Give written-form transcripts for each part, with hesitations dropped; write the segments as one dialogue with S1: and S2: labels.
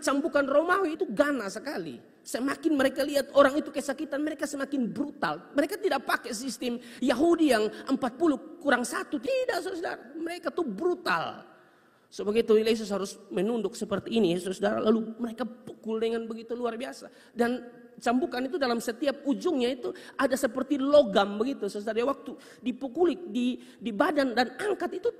S1: cambukan Romawi itu ganas sekali. Semakin mereka lihat orang itu kesakitan, mereka semakin brutal. Mereka tidak pakai sistem Yahudi yang 40+1. Tidak, saudara. Mereka tuh brutal. Sebegitu Yesus harus menunduk seperti ini, saudara. Lalu mereka pukul dengan begitu luar biasa. Dan cambukan itu dalam setiap ujungnya itu ada seperti logam begitu, saudara. Waktu dipukuli di badan dan angkat itu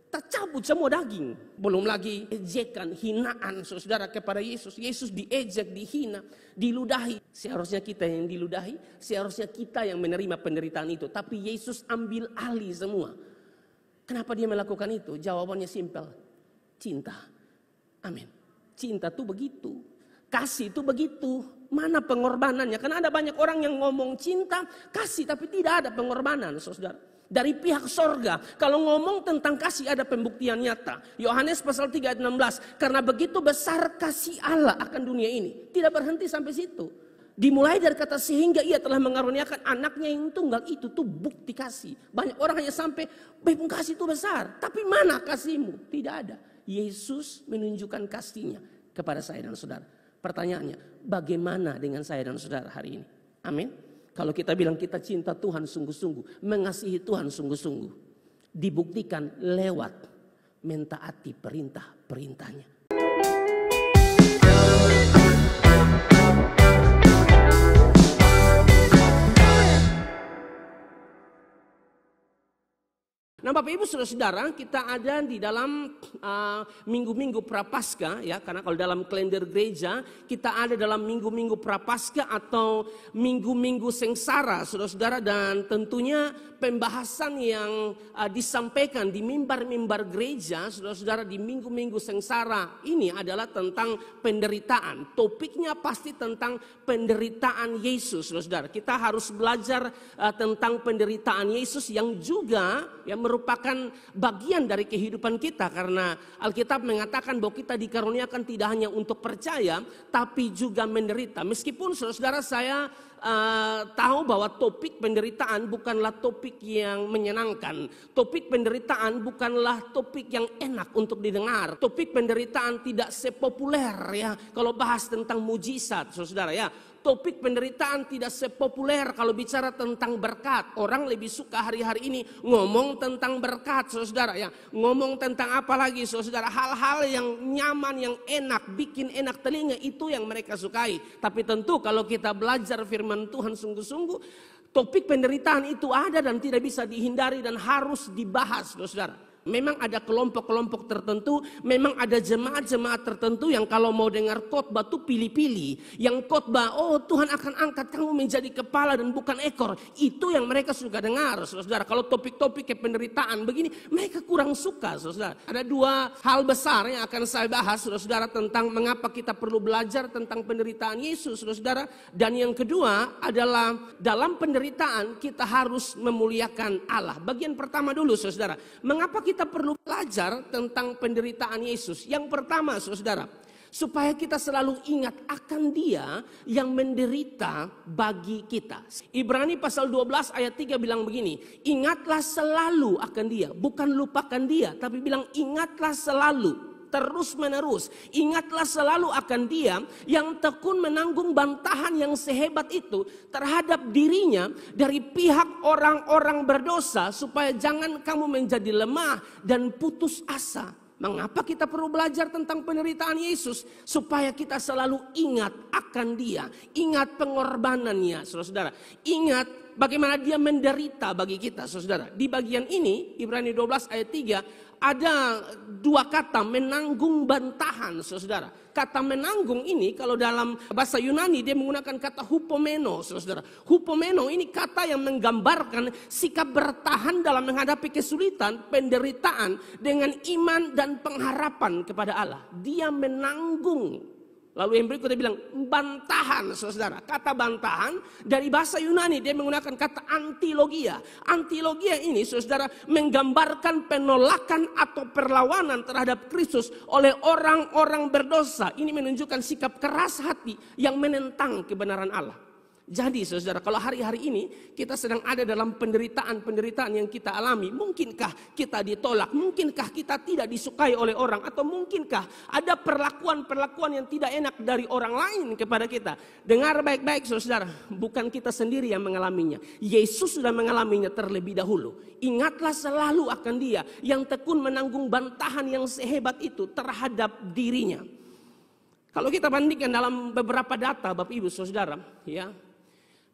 S1: tercabut semua daging. Belum lagi ejekan, hinaan saudara kepada Yesus. Yesus diejek, dihina, diludahi. Seharusnya kita yang diludahi, seharusnya kita yang menerima penderitaan itu. Tapi Yesus ambil alih semua. Kenapa dia melakukan itu? Jawabannya simpel. Cinta. Amin. Cinta itu begitu. Kasih itu begitu. Mana pengorbanannya? Karena ada banyak orang yang ngomong cinta, kasih, tapi tidak ada pengorbanan, saudara. Dari pihak sorga, kalau ngomong tentang kasih ada pembuktian nyata. Yohanes pasal 3 ayat 16, karena begitu besar kasih Allah akan dunia ini. Tidak berhenti sampai situ. Dimulai dari kata sehingga ia telah mengaruniakan anaknya yang tunggal, itu tuh bukti kasih. Banyak orang hanya sampai, bebung kasih itu besar. Tapi mana kasihmu? Tidak ada. Yesus menunjukkan kasihnya kepada saya dan saudara. Pertanyaannya, bagaimana dengan saya dan saudara hari ini? Amin. Kalau kita bilang kita cinta Tuhan sungguh-sungguh, mengasihi Tuhan sungguh-sungguh, dibuktikan lewat mentaati perintah-perintahnya. Nah, Bapak Ibu Saudara-saudara, kita ada di dalam minggu-minggu Prapaskah ya, karena kalau dalam kalender gereja kita ada dalam minggu-minggu Prapaskah atau minggu-minggu sengsara, Saudara-saudara, dan tentunya pembahasan yang disampaikan di mimbar-mimbar gereja, Saudara-saudara, di minggu-minggu sengsara ini adalah tentang penderitaan. Topiknya pasti tentang penderitaan Yesus, Saudara-saudara. Kita harus belajar tentang penderitaan Yesus yang juga yang merupakan bagian dari kehidupan kita, karena Alkitab mengatakan bahwa kita dikaruniakan tidak hanya untuk percaya tapi juga menderita. Meskipun saudara-saudara saya tahu bahwa topik penderitaan bukanlah topik yang menyenangkan. Topik penderitaan bukanlah topik yang enak untuk didengar. Topik penderitaan tidak sepopuler ya kalau bahas tentang mujizat, saudara ya. Topik penderitaan tidak sepopuler kalau bicara tentang berkat. Orang lebih suka hari-hari ini ngomong tentang berkat, saudara ya. Ngomong tentang apa lagi, saudara? Hal-hal yang nyaman, yang enak, bikin enak telinga, itu yang mereka sukai. Tapi tentu kalau kita belajar firman Tuhan sungguh-sungguh, topik penderitaan itu ada dan tidak bisa dihindari dan harus dibahas, saudara. Memang ada kelompok-kelompok tertentu, memang ada jemaat-jemaat tertentu yang kalau mau dengar khotbah tuh pilih-pilih. Yang khotbah, oh Tuhan akan angkat kamu menjadi kepala dan bukan ekor. Itu yang mereka suka dengar, saudara. Kalau topik-topik penderitaan begini, mereka kurang suka, saudara. Ada dua hal besar yang akan saya bahas, saudara, tentang mengapa kita perlu belajar tentang penderitaan Yesus, saudara. Dan yang kedua adalah dalam penderitaan kita harus memuliakan Allah. Bagian pertama dulu, saudara. Mengapa kita perlu belajar tentang penderitaan Yesus? Yang pertama, saudara, supaya kita selalu ingat akan Dia yang menderita bagi kita. Ibrani pasal 12 ayat 3 bilang begini, ingatlah selalu akan Dia, bukan lupakan Dia, tapi bilang ingatlah selalu. Terus menerus, ingatlah selalu akan Dia yang tekun menanggung bantahan yang sehebat itu terhadap dirinya dari pihak orang-orang berdosa, supaya jangan kamu menjadi lemah dan putus asa. Mengapa kita perlu belajar tentang penderitaan Yesus? Supaya kita selalu ingat akan Dia, ingat pengorbanannya, saudara. Ingat bagaimana Dia menderita bagi kita, saudara. Di bagian ini, Ibrani 12 ayat 3, ada dua kata, menanggung bantahan, saudara. Kata menanggung ini kalau dalam bahasa Yunani dia menggunakan kata hupomeno, saudara. Hupomeno ini kata yang menggambarkan sikap bertahan dalam menghadapi kesulitan, penderitaan dengan iman dan pengharapan kepada Allah. Dia menanggung. Lalu yang berikutnya bilang bantahan, saudara. Kata bantahan dari bahasa Yunani dia menggunakan kata antilogia. Antilogia ini, saudara, menggambarkan penolakan atau perlawanan terhadap Kristus oleh orang-orang berdosa. Ini menunjukkan sikap keras hati yang menentang kebenaran Allah. Jadi saudara, kalau hari-hari ini kita sedang ada dalam penderitaan yang kita alami, mungkinkah kita ditolak, mungkinkah kita tidak disukai oleh orang, atau mungkinkah ada perlakuan-perlakuan yang tidak enak dari orang lain kepada kita. Dengar baik-baik saudara, bukan kita sendiri yang mengalaminya. Yesus sudah mengalaminya terlebih dahulu. Ingatlah selalu akan Dia yang tekun menanggung bantahan yang sehebat itu terhadap dirinya. Kalau kita bandingkan dalam beberapa data Bapak Ibu Saudara, ya,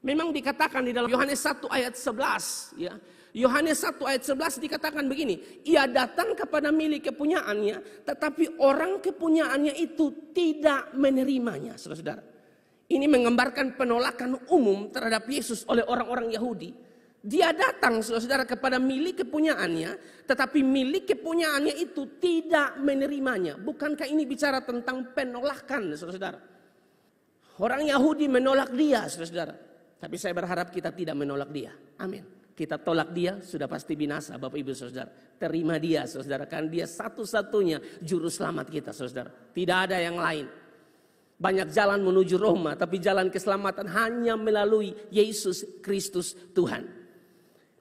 S1: memang dikatakan di dalam Yohanes 1 ayat 11, ya. Yohanes 1 ayat 11 dikatakan begini, ia datang kepada milik kepunyaannya, tetapi orang kepunyaannya itu tidak menerimanya, saudara-saudara. Ini menggambarkan penolakan umum terhadap Yesus oleh orang-orang Yahudi. Dia datang, saudara-saudara, kepada milik kepunyaannya, tetapi milik kepunyaannya itu tidak menerimanya. Bukankah ini bicara tentang penolakan, saudara-saudara? Orang Yahudi menolak Dia, saudara-saudara. Tapi saya berharap kita tidak menolak Dia. Amin. Kita tolak Dia, sudah pasti binasa Bapak Ibu Saudara. Terima Dia saudara, kan Dia satu-satunya juru selamat kita saudara. Tidak ada yang lain. Banyak jalan menuju Roma, tapi jalan keselamatan hanya melalui Yesus Kristus Tuhan.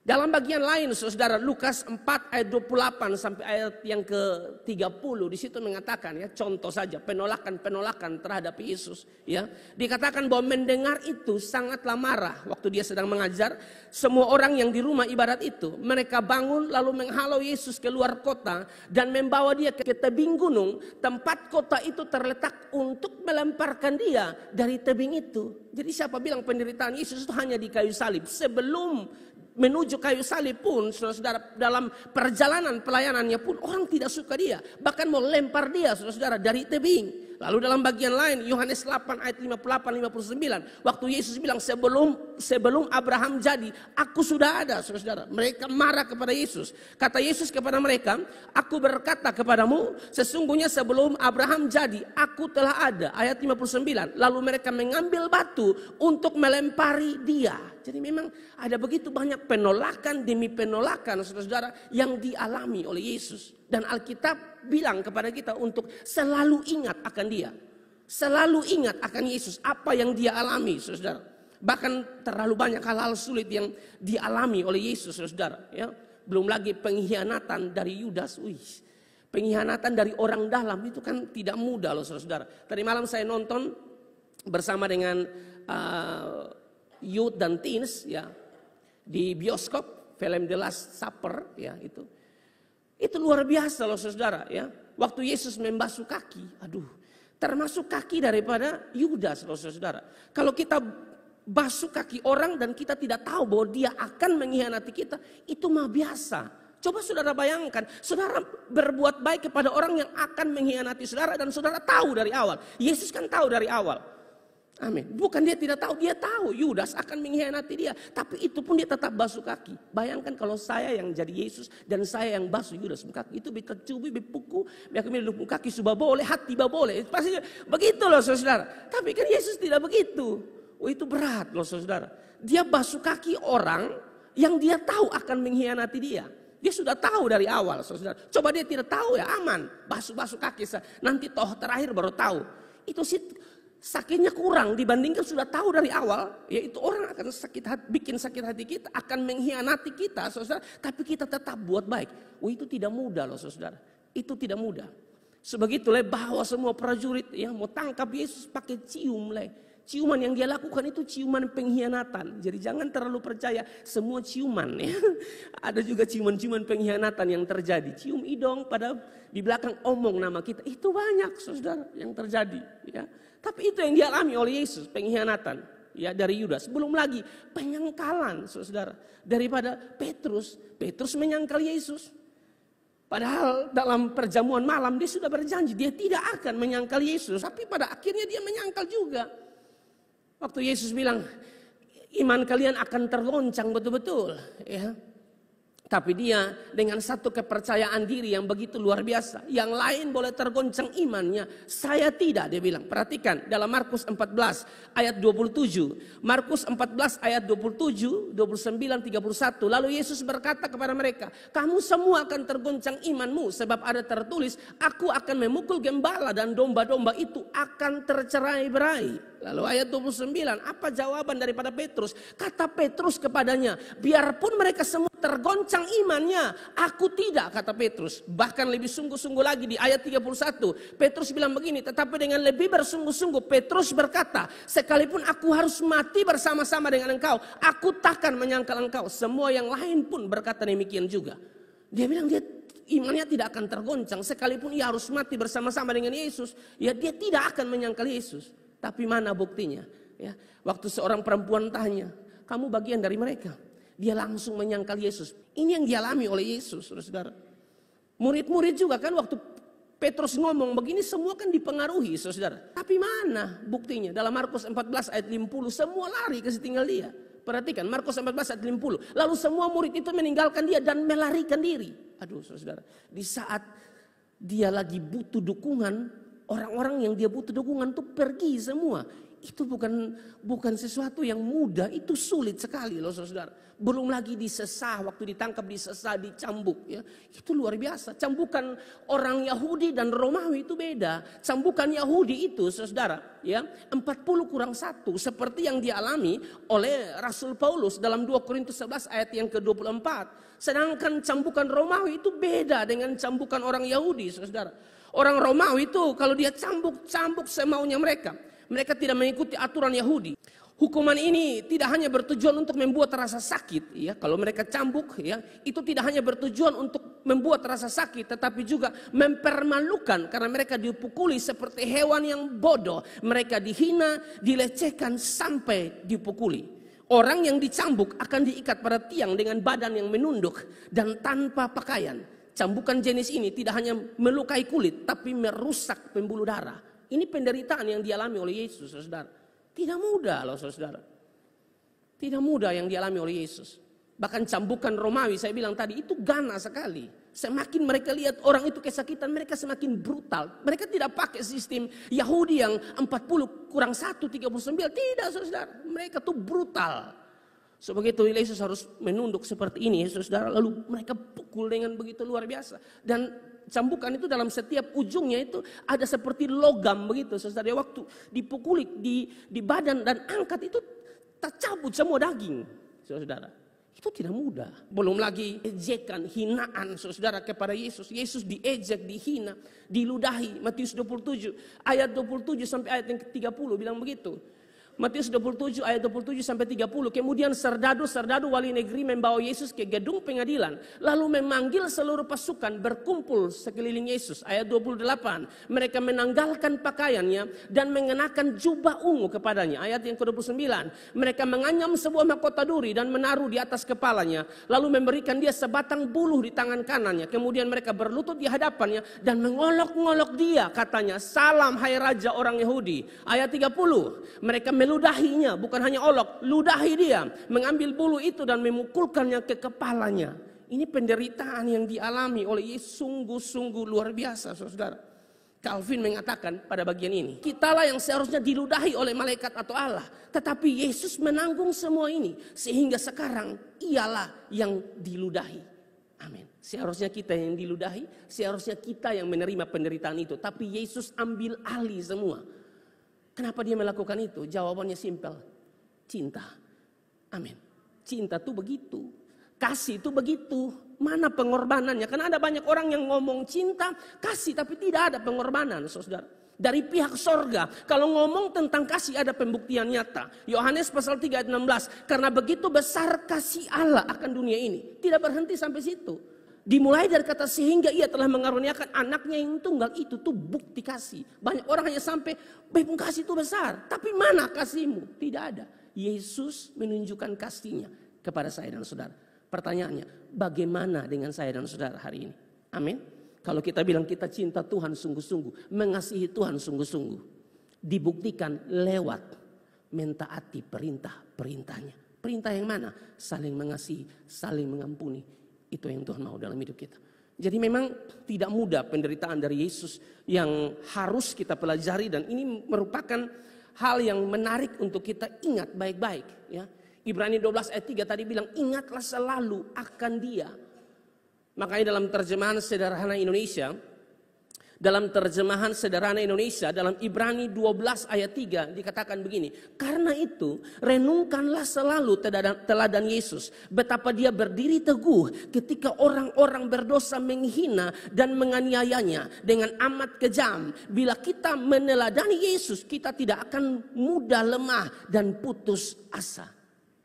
S1: Dalam bagian lain saudara, Lukas 4 ayat 28 sampai ayat yang ke-30 di situ mengatakan, ya, contoh saja penolakan terhadap Yesus, ya. Dikatakan bahwa mendengar itu sangatlah marah waktu Dia sedang mengajar. Semua orang yang di rumah ibadat itu, mereka bangun lalu menghalau Yesus keluar kota dan membawa Dia ke tebing gunung, tempat kota itu terletak untuk melemparkan Dia dari tebing itu. Jadi siapa bilang penderitaan Yesus itu hanya di kayu salib? Sebelum menuju kayu salib pun, saudara-saudara, dalam perjalanan pelayanannya pun orang tidak suka Dia, bahkan mau lempar Dia, saudara-saudara, dari tebing. Lalu dalam bagian lain, Yohanes 8 ayat 58-59, waktu Yesus bilang sebelum Abraham jadi, aku sudah ada, saudara-saudara. Mereka marah kepada Yesus. Kata Yesus kepada mereka, aku berkata kepadamu, sesungguhnya sebelum Abraham jadi, aku telah ada. Ayat 59, lalu mereka mengambil batu untuk melempari Dia. Jadi memang ada begitu banyak penolakan demi penolakan, saudara-saudara, yang dialami oleh Yesus. Dan Alkitab bilang kepada kita untuk selalu ingat akan Dia. Selalu ingat akan Yesus, apa yang Dia alami, saudara. Bahkan terlalu banyak hal-hal sulit yang dialami oleh Yesus, saudara. Ya. Belum lagi pengkhianatan dari Yudas. Pengkhianatan dari orang dalam itu kan tidak mudah loh, saudara. Tadi malam saya nonton bersama dengan youth dan teens, ya, di bioskop film The Last Supper, ya, itu luar biasa loh saudara, ya. Waktu Yesus membasuh kaki, termasuk kaki daripada Yudas loh saudara. Kalau kita basuh kaki orang dan kita tidak tahu bahwa dia akan mengkhianati kita, itu mah biasa. Coba saudara bayangkan, saudara berbuat baik kepada orang yang akan mengkhianati saudara dan saudara tahu dari awal. Yesus kan tahu dari awal. Amin. Bukan Dia tidak tahu, Dia tahu Yudas akan mengkhianati Dia. Tapi itu pun Dia tetap basuh kaki. Bayangkan kalau saya yang jadi Yesus dan saya yang basuh Yudas kaki. Itu bikecubi, bipuku, biakumilupung kaki sudah boleh, hati bah boleh. Pasti begitu loh saudara. Tapi kan Yesus tidak begitu. Itu berat loh saudara. Dia basuh kaki orang yang Dia tahu akan mengkhianati Dia. Dia sudah tahu dari awal saudara. Coba Dia tidak tahu, ya aman. Basuh kaki, nanti toh terakhir baru tahu. Itu sih sakitnya kurang dibandingkan sudah tahu dari awal, yaitu orang akan bikin sakit hati kita, akan mengkhianati kita, saudara. Tapi kita tetap buat baik. Itu tidak mudah loh, saudara. Itu tidak mudah. Sebegitulah bahwa semua prajurit yang mau tangkap Yesus pakai cium leh. Ciuman yang dia lakukan itu ciuman pengkhianatan. Jadi jangan terlalu percaya semua ciuman, ya. Ada juga ciuman-ciuman pengkhianatan yang terjadi. Cium hidung pada di belakang omong nama kita. Itu banyak saudara yang terjadi, ya. Tapi itu yang dialami oleh Yesus, pengkhianatan, ya, dari Yudas. Belum lagi penyangkalan, saudara, daripada Petrus. Petrus menyangkal Yesus. Padahal dalam perjamuan malam dia sudah berjanji dia tidak akan menyangkal Yesus. Tapi pada akhirnya dia menyangkal juga. Waktu Yesus bilang, iman kalian akan tergoncang betul-betul, ya. Tapi dia dengan satu kepercayaan diri yang begitu luar biasa. Yang lain boleh tergoncang imannya, saya tidak, dia bilang. Perhatikan dalam Markus 14 ayat 27. Markus 14 ayat 27, 29, 31. Lalu Yesus berkata kepada mereka, kamu semua akan tergoncang imanmu. Sebab ada tertulis, aku akan memukul gembala dan domba-domba itu akan tercerai-berai. Lalu ayat 29, apa jawaban daripada Petrus? Kata Petrus kepadanya, biarpun mereka semua tergoncang imannya, aku tidak, kata Petrus. Bahkan lebih sungguh-sungguh lagi di ayat 31, Petrus bilang begini, tetapi dengan lebih bersungguh-sungguh Petrus berkata, sekalipun aku harus mati bersama-sama dengan engkau, aku takkan menyangkal engkau. Semua yang lain pun berkata demikian juga. Dia bilang dia imannya tidak akan tergoncang, sekalipun ia harus mati bersama-sama dengan Yesus, ya dia tidak akan menyangkal Yesus. Tapi mana buktinya? Ya, waktu seorang perempuan tanya, kamu bagian dari mereka? Dia langsung menyangkal Yesus. Ini yang dialami oleh Yesus, saudara. Murid-murid juga kan waktu Petrus ngomong begini semua kan dipengaruhi, saudara. Tapi mana buktinya? Dalam Markus 14 ayat 50 semua lari ke setinggal dia. Perhatikan Markus 14 ayat 50. Lalu semua murid itu meninggalkan dia dan melarikan diri. Aduh saudara, di saat dia lagi butuh dukungan, orang-orang yang dia butuh dukungan tuh pergi semua. Itu bukan sesuatu yang mudah, itu sulit sekali loh saudara. Belum lagi disesah, waktu ditangkap disesah, dicambuk ya. Itu luar biasa. Cambukan orang Yahudi dan Romawi itu beda. Cambukan Yahudi itu saudara ya 40+1 seperti yang dialami oleh Rasul Paulus dalam 2 Korintus 11 ayat yang ke-24. Sedangkan cambukan Romawi itu beda dengan cambukan orang Yahudi saudara. Orang Romawi itu kalau dia cambuk semaunya mereka. Mereka tidak mengikuti aturan Yahudi. Hukuman ini tidak hanya bertujuan untuk membuat rasa sakit, ya. Kalau mereka cambuk, ya, itu tidak hanya bertujuan untuk membuat rasa sakit, tetapi juga mempermalukan karena mereka dipukuli seperti hewan yang bodoh. Mereka dihina, dilecehkan sampai dipukuli. Orang yang dicambuk akan diikat pada tiang dengan badan yang menunduk dan tanpa pakaian. Cambukan jenis ini tidak hanya melukai kulit, tapi merusak pembuluh darah. Ini penderitaan yang dialami oleh Yesus, saudara. Tidak mudah loh, saudara. Tidak mudah yang dialami oleh Yesus. Bahkan cambukan Romawi, saya bilang tadi, itu ganas sekali. Semakin mereka lihat orang itu kesakitan, mereka semakin brutal. Mereka tidak pakai sistem Yahudi yang 40+1, 39. Tidak, saudara. Mereka tuh brutal. Sebegitu Yesus harus menunduk seperti ini, saudara. Lalu mereka pukul dengan begitu luar biasa. Dan cambukan itu dalam setiap ujungnya itu ada seperti logam begitu, saudara. Waktu dipukuli di badan dan angkat itu tercabut semua daging, saudara. Itu tidak mudah. Belum lagi ejekan, hinaan, saudara, kepada Yesus. Yesus diejek, dihina, diludahi. Matius 27 ayat 27 sampai ayat yang ke-30 bilang begitu. Matius 27 ayat 27 sampai 30. Kemudian serdadu-serdadu wali negeri membawa Yesus ke gedung pengadilan, lalu memanggil seluruh pasukan berkumpul sekeliling Yesus. Ayat 28. Mereka menanggalkan pakaiannya dan mengenakan jubah ungu kepadanya. Ayat yang ke-29. Mereka menganyam sebuah mahkota duri dan menaruh di atas kepalanya, lalu memberikan dia sebatang buluh di tangan kanannya. Kemudian mereka berlutut di hadapannya dan mengolok-ngolok dia, katanya, "Salam hai Raja orang Yahudi." Ayat 30. Mereka meludahinya, bukan hanya olok, ludahi dia, mengambil bulu itu dan memukulkannya ke kepalanya. Ini penderitaan yang dialami oleh Yesus sungguh-sungguh luar biasa, saudara. Calvin mengatakan pada bagian ini, kitalah yang seharusnya diludahi oleh malaikat atau Allah, tetapi Yesus menanggung semua ini sehingga sekarang ialah yang diludahi. Amin. Seharusnya kita yang diludahi, seharusnya kita yang menerima penderitaan itu, tapi Yesus ambil alih semua. Kenapa dia melakukan itu? Jawabannya simpel. Cinta. Amin. Cinta itu begitu. Kasih itu begitu. Mana pengorbanannya? Karena ada banyak orang yang ngomong cinta, kasih, tapi tidak ada pengorbanan, saudara. Dari pihak sorga. Kalau ngomong tentang kasih ada pembuktian nyata. Yohanes pasal 3 ayat 16. Karena begitu besar kasih Allah akan dunia ini. Tidak berhenti sampai situ. Dimulai dari kata sehingga ia telah mengaruniakan anaknya yang tunggal, itu tuh bukti kasih. Banyak orang hanya sampai bebung kasih itu besar. Tapi mana kasihmu? Tidak ada. Yesus menunjukkan kasihnya kepada saya dan saudara. Pertanyaannya, bagaimana dengan saya dan saudara hari ini? Amin. Kalau kita bilang kita cinta Tuhan sungguh-sungguh, mengasihi Tuhan sungguh-sungguh, dibuktikan lewat mentaati perintah-perintahnya. Perintah yang mana? Saling mengasihi, saling mengampuni. Itu yang Tuhan mau dalam hidup kita. Jadi memang tidak mudah penderitaan dari Yesus yang harus kita pelajari, dan ini merupakan hal yang menarik untuk kita ingat baik-baik. Ya. Ibrani 12 ayat 3 tadi bilang, ingatlah selalu akan Dia. Makanya dalam terjemahan sederhana Indonesia, Dalam terjemahan sederhana Indonesia, dalam Ibrani 12 ayat 3 dikatakan begini. Karena itu, renungkanlah selalu teladan Yesus. Betapa dia berdiri teguh ketika orang-orang berdosa menghina dan menganiayanya dengan amat kejam. Bila kita meneladani Yesus, kita tidak akan mudah lemah dan putus asa.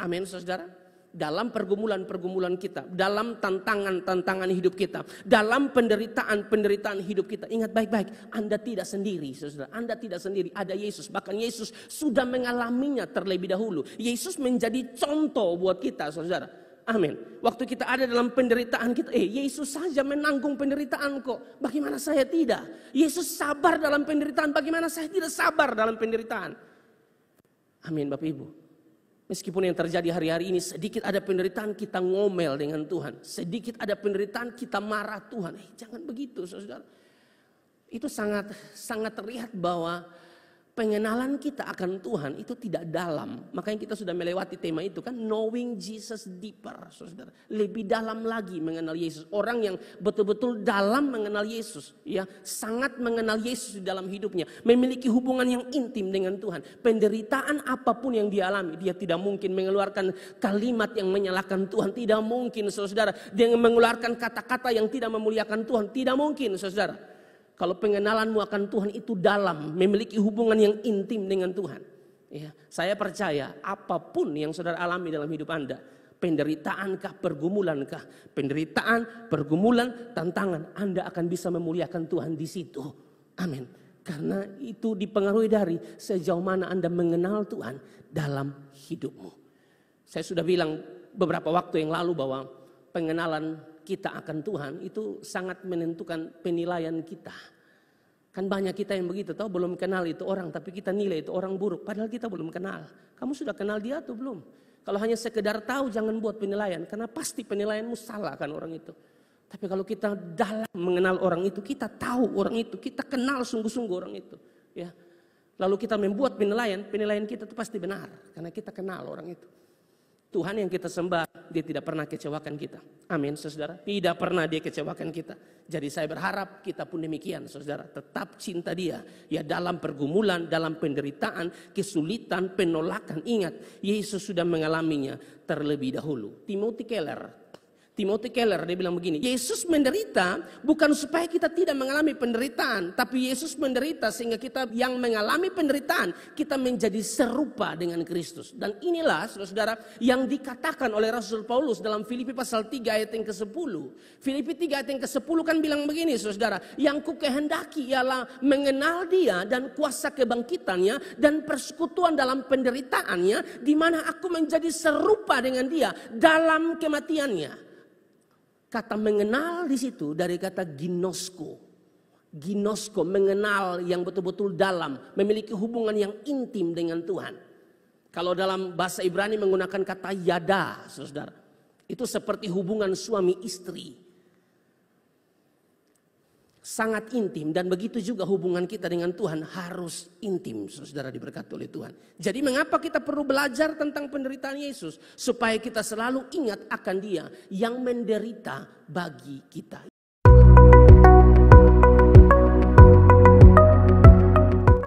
S1: Amin, saudara. Dalam pergumulan-pergumulan kita, dalam tantangan-tantangan hidup kita, dalam penderitaan-penderitaan hidup kita. Ingat baik-baik, Anda tidak sendiri, saudara. Anda tidak sendiri, ada Yesus. Bahkan Yesus sudah mengalaminya terlebih dahulu. Yesus menjadi contoh buat kita, saudara. Amin. Waktu kita ada dalam penderitaan kita, Yesus saja menanggung penderitaan kok. Bagaimana saya tidak? Yesus sabar dalam penderitaan, bagaimana saya tidak sabar dalam penderitaan? Amin, Bapak Ibu. Meskipun yang terjadi hari-hari ini sedikit ada penderitaan kita ngomel dengan Tuhan. Sedikit ada penderitaan kita marah Tuhan. Jangan begitu, saudara. Itu sangat terlihat bahwa pengenalan kita akan Tuhan itu tidak dalam. Makanya kita sudah melewati tema itu kan, knowing Jesus deeper, saudara. Lebih dalam lagi mengenal Yesus. Orang yang betul-betul dalam mengenal Yesus, ya, sangat mengenal Yesus di dalam hidupnya, memiliki hubungan yang intim dengan Tuhan. Penderitaan apapun yang dia alami, dia tidak mungkin mengeluarkan kalimat yang menyalahkan Tuhan. Tidak mungkin, saudara. Dia mengeluarkan kata-kata yang tidak memuliakan Tuhan. Tidak mungkin, saudara. Kalau pengenalanmu akan Tuhan itu dalam, memiliki hubungan yang intim dengan Tuhan. Ya, saya percaya apapun yang saudara alami dalam hidup Anda, penderitaankah, pergumulankah, penderitaan, pergumulan, tantangan, Anda akan bisa memuliakan Tuhan di situ. Amin. Karena itu dipengaruhi dari sejauh mana Anda mengenal Tuhan dalam hidupmu. Saya sudah bilang beberapa waktu yang lalu bahwa pengenalan kita akan Tuhan itu sangat menentukan penilaian kita. Kan banyak kita yang begitu, tahu belum kenal itu orang tapi kita nilai itu orang buruk padahal kita belum kenal. Kamu sudah kenal dia atau belum? Kalau hanya sekedar tahu jangan buat penilaian karena pasti penilaianmu salah kan orang itu. Tapi kalau kita dalam mengenal orang itu, kita tahu orang itu, kita kenal sungguh-sungguh orang itu, ya. Lalu kita membuat penilaian kita itu pasti benar karena kita kenal orang itu. Tuhan yang kita sembah, dia tidak pernah kecewakan kita. Amin, saudara. Tidak pernah dia kecewakan kita. Jadi saya berharap kita pun demikian, saudara. Tetap cinta dia. Ya, dalam pergumulan, dalam penderitaan, kesulitan, penolakan. Ingat, Yesus sudah mengalaminya terlebih dahulu. Timothy Keller dia bilang begini, Yesus menderita bukan supaya kita tidak mengalami penderitaan, tapi Yesus menderita sehingga kita yang mengalami penderitaan kita menjadi serupa dengan Kristus. Dan inilah saudara-saudara yang dikatakan oleh Rasul Paulus dalam Filipi pasal 3 ayat yang ke-10. Filipi 3 ayat yang ke-10 kan bilang begini, saudara, yang ku kehendaki ialah mengenal dia dan kuasa kebangkitannya dan persekutuan dalam penderitaannya, di mana aku menjadi serupa dengan dia dalam kematiannya. Kata mengenal di situ dari kata ginosko. Ginosko, mengenal yang betul-betul dalam, memiliki hubungan yang intim dengan Tuhan. Kalau dalam bahasa Ibrani menggunakan kata yada, saudara. Itu seperti hubungan suami istri. Sangat intim dan begitu juga hubungan kita dengan Tuhan harus intim, saudara, diberkati oleh Tuhan. Jadi mengapa kita perlu belajar tentang penderitaan Yesus? Supaya kita selalu ingat akan dia yang menderita bagi kita.